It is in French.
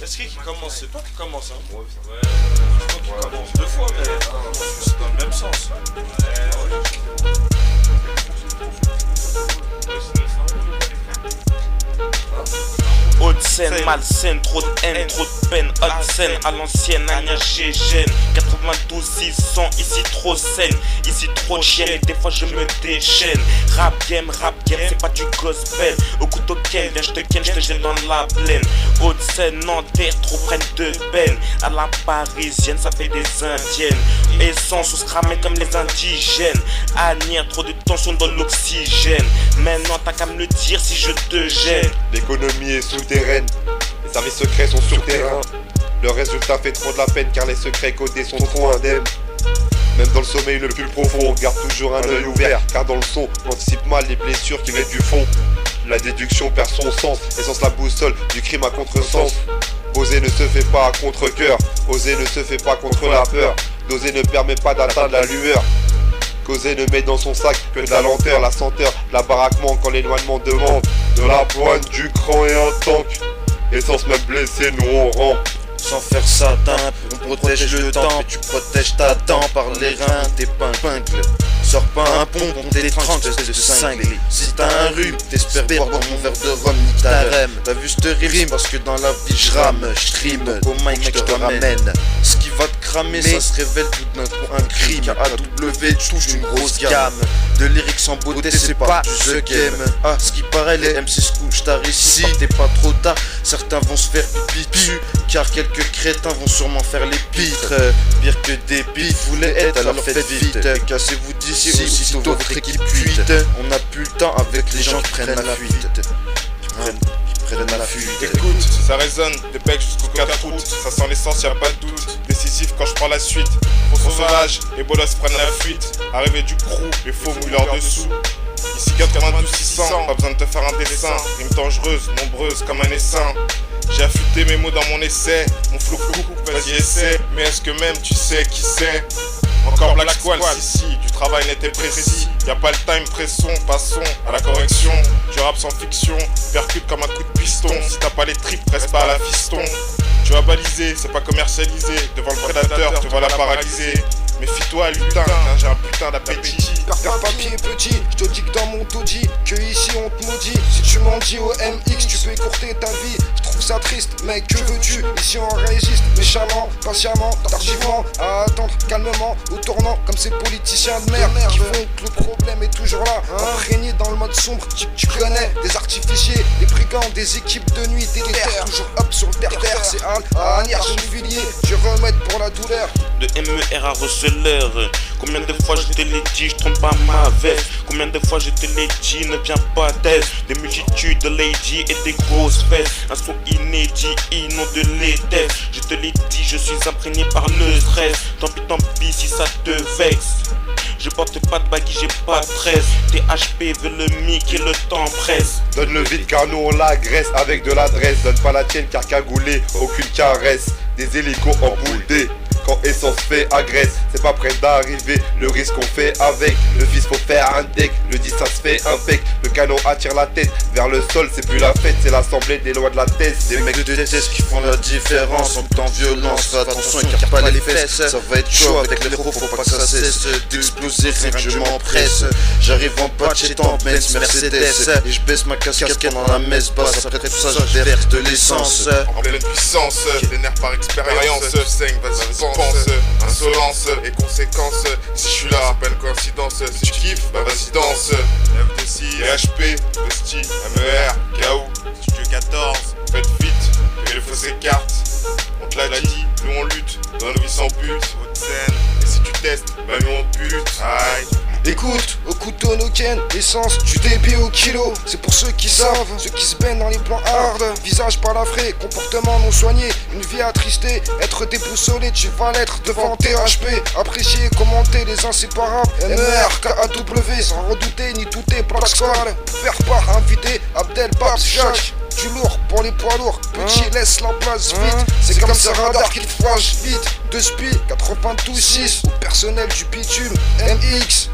Est-ce qui commence? C'est toi qui commence, hein? Ouais. C'est toi qui commence deux fois, mais c'est dans le même sens. Haute-Seine, malsaine, trop de haine, trop de peine, haute scène, à l'ancienne, Agnès Gégène, 92 600, ici trop saine, ici trop de chienne, et des fois je me déchaîne. Rap game, c'est pas du gospel. Au couteau ken, viens je te gêne dans la plaine. Haute-Seine, Nanterre, trop prennent de peine. À la parisienne, ça fait des indiennes. Essence, on se ramène comme les indigènes. Agnès, trop de tension dans l'oxygène. Maintenant t'as qu'à me le dire si je te gêne. L'économie est souterraine, les services secrets sont sur terrain. Le résultat fait trop de la peine car les secrets codés sont trop indemnes. Même dans le sommeil le plus profond, on garde toujours un œil ouvert. Car dans le son, on anticipe mal les blessures qui viennent du fond. La déduction perd son sens, essence la boussole du crime à contresens. Oser ne se fait pas à contre-cœur, oser ne se fait pas contre la peur. D'oser ne permet pas d'atteindre la lueur. Causer ne met dans son sac que de la lenteur, la senteur, la baraquement quand l'éloignement demande de la pointe, du cran et un tank. Essence même blessé, nous on rampe. Sans faire ça timpe, on protège le temps, et tu protèges ta dent par les reins des pimpingles. Sors pas un pont, on t'étrangle, espèce de cinglé. Si t'as un rhume, t'espères boire dans mon verre de rhum, ni ta rème. T'as vu cette rime, parce que dans la vie je rame, je trime, au mic je te ramène. Ce qui va te cramer, ça se révèle tout d'un coup un crime. AW, tu touches une grosse gamme de lyrics sans beauté, c'est pas du The Game. Ah, ce qui paraît, les MC se couchent tard ici. T'es pas trop tard, certains vont se faire pipi dessus, car quelques crétins vont sûrement faire les pitres. Pire que des pitres, voulez être, alors faites vite. Cassez-vous d'ici, aussitôt votre équipe cuite. On n'a plus le temps avec les gens qui prennent la fuite. Prennent la fuite. Écoute, ça résonne, des becs jusqu'au 4 août. Ça sent l'essence, y'a pas de doute. Décisif quand je prends la suite. Trop sauvage, les bolos prennent la fuite. Arrivé du crew, les faux mouillent leur dessous. Ici 92 600, pas besoin de te faire un dessin. Rime dangereuse, nombreuse comme un essaim. J'ai affûté mes mots dans mon essai. Mon flow coupe, vas-y essaie. Mais est-ce que même tu sais qui c'est? Encore Black Squall, si, du travail n'était précis. Y'a pas le time, pressons, passons à la correction. Je rappe sans fiction, percute comme un coup de piston. Si t'as pas les tripes, presse pas à la fiston. Tu vas baliser, c'est pas commercialisé. Devant le prédateur, tu vas la paralyser. Méfie-toi lutin, j'ai un putain d'appétit. Perds papier petit, je te dis que dans mon taudis, que ici on te maudit. Si tu m'en dis au MX, tu peux écourter ta vie. Je trouve ça triste, mais que veux-tu? Ici on résiste, méchamment, patiemment, tardivement, à attendre calmement, au tournant, comme ces politiciens de merde qui font que le problème est toujours là, imprégné dans le mode sombre. Tu connais des artificiers, des brigands, des équipes de nuit, des terres, toujours hop sur le terre-terre. C'est Agnès Gégène, je remets pour la douleur. De MER à receleur, combien de fois je te l'ai dit, je trompe pas ma veste. Combien de fois je te l'ai dit, ne viens pas d'aise. Des multitudes de ladies et des grosses fesses. Un son inédit, inond de l'étesse. Je te l'ai dit, je suis imprégné par le stress. Tant pis si ça te vexe. Je porte pas de baguille, j'ai pas de tresse. THP veut le mic et le temps presse. Donne le vide car nous on l'agresse avec de l'adresse. Donne pas la tienne car cagoulé, aucune caresse. Des hélicos en boule D. Quand essence fait agresse, c'est pas près d'arriver. Le risque qu'on fait avec, le fils faut faire un deck. Le 10 ça se fait impec, le canon attire la tête vers le sol, c'est plus la fête, c'est l'assemblée des lois de la tête. Des mecs de test qui font la différence en temps violence. Fais attention, écarte pas les fesses. Ça va être chaud avec les roues, faut pas que ça cesse d'exploser, rien que je m'empresse. J'arrive en patch étant Benz Mercedes. Et je baisse ma casquette dans la messe basse. Après tout ça je verse de l'essence. En pleine puissance, des nerfs par expérience. Saigne, vas-y pense. Insolence et conséquences. Si je suis là, c'est pas une coïncidence. Si tu kiffes, bah vas-y danse. FDC, PHP, Vesti, MER, KO, Studio 14. Faites vite, et le feu s'écarte. On te l'a dit, nous on lutte dans nos vies sans but. Haute-Seine, et si tu testes, bah nous on bute. Aïe. Écoute, au couteau no ken, essence du DP au kilo. C'est pour ceux qui savent, ceux qui se baignent dans les plans hard. Visage palafré, comportement non soigné, une vie attristée. Être déboussolé, tu vas l'être devant THP. Apprécier, commenter les inséparables. MR, KAW, sans redouter ni douter, Black Squall. Faire part, invité, Abdel, Babs, Jacques. Du lourd pour les poids lourds, petit laisse la place vite. C'est comme ça radar qu'il flash vite. 2 spi, 92 6, au personnel du bitume, MX.